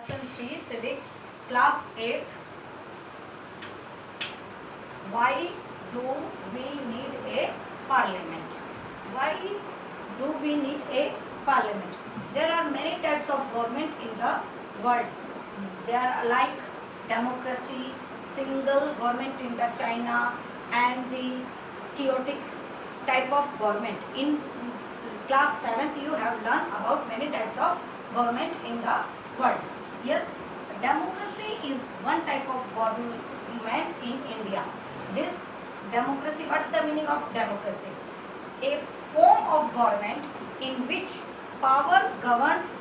Section 3 Civics, Class 8th. Why do we need a parliament? Why do we need a parliament? There are many types of government in the world. They are like democracy, single government in the China, and the theoretic type of government. In class 7th you have learned about many types of government in the world. Yes, democracy is one type of government in India. This democracy, what is the meaning of democracy? A form of government in which power governs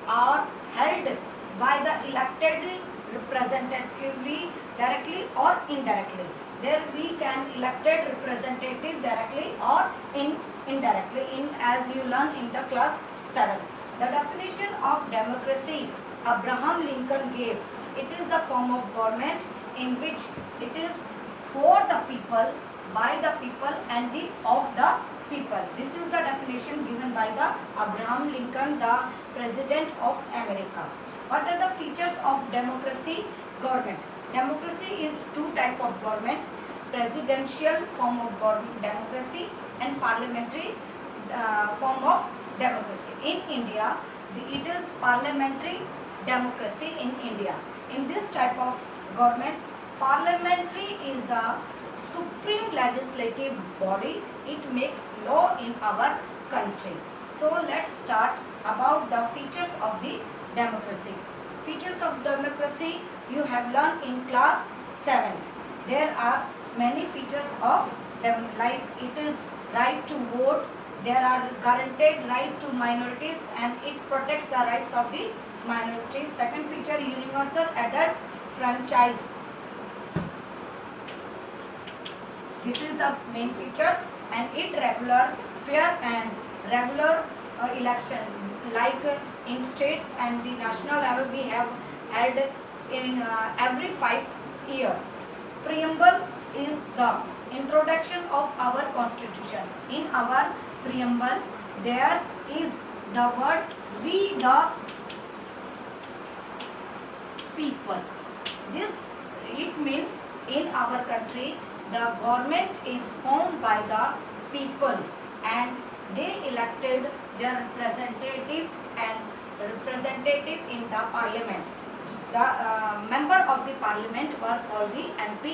are held by the elected representatively, directly or indirectly. There we can elected representative directly or indirectly, in as you learn in the class 7. The definition of democracy Abraham Lincoln gave. It is the form of government in which it is for the people, by the people and of the people. This is the definition given by the Abraham Lincoln, the President of America. What are the features of democracy government? Democracy is two type of government: presidential form of democracy and parliamentary form of democracy. In India, it is parliamentary democracy in India. In this type of government, parliamentary is the supreme legislative body. It makes law in our country. So let's start about the features of the democracy. Features of democracy you have learned in class 7th. There are many features of them, like it is right to vote, there are guaranteed right to minorities and it protects the rights of the minorities. Second feature, universal adult franchise. This is the main features, and it regular, fair and regular election, like in states and the national level we have held in every 5 years. Preamble is the introduction of our constitution. In our preamble there is the word we the people. This it means in our country the government is formed by the people and they elected their representative in the parliament. The member of the parliament were called the MP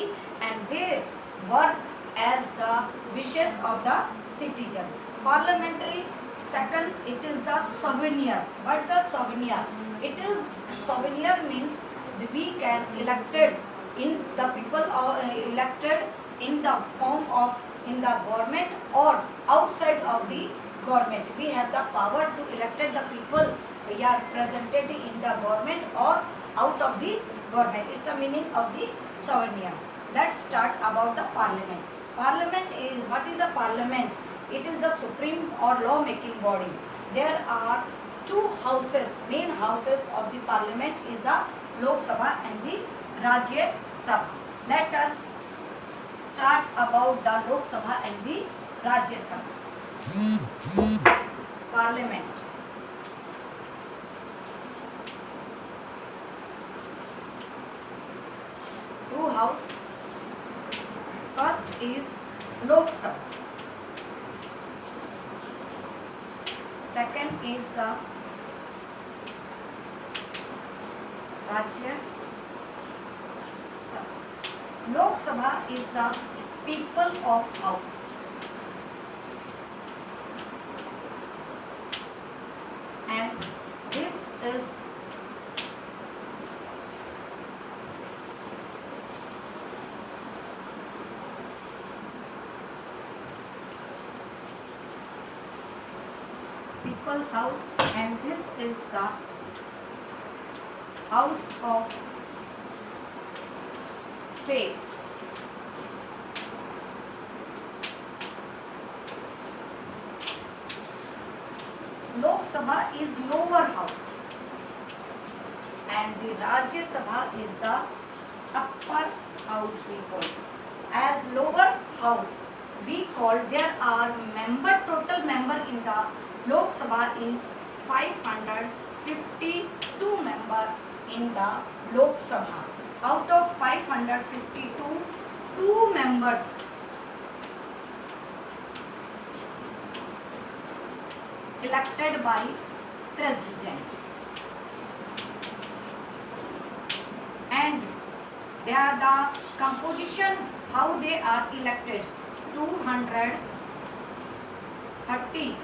and they work as the wishes of the citizen. Parliamentary, second, it is the souvenir. What the souvenir? It is souvenir means we can elected in the people or elected in the form of in the government or outside of the government. We have the power to elected the people. We are represented in the government or out of the government. It's the meaning of the souvenir. Let's start about the parliament. Parliament is, what is the parliament? It is the supreme or law making body. There are two houses, main houses of the parliament is the Lok Sabha and the Rajya Sabha. Let us start about the Lok Sabha and the Rajya Sabha. Parliament. Two house. First is Lok Sabha. Second is the Rajya Sabha. Lok Sabha is the people of house. And this is people's house and this is the house of states. Lok Sabha is lower house and the Rajya Sabha is the upper house we call. As lower house we call, there are total member in the Lok Sabha is 552 member in the Lok Sabha. Out of 552, 2 members elected by president, and they are the composition how they are elected. 234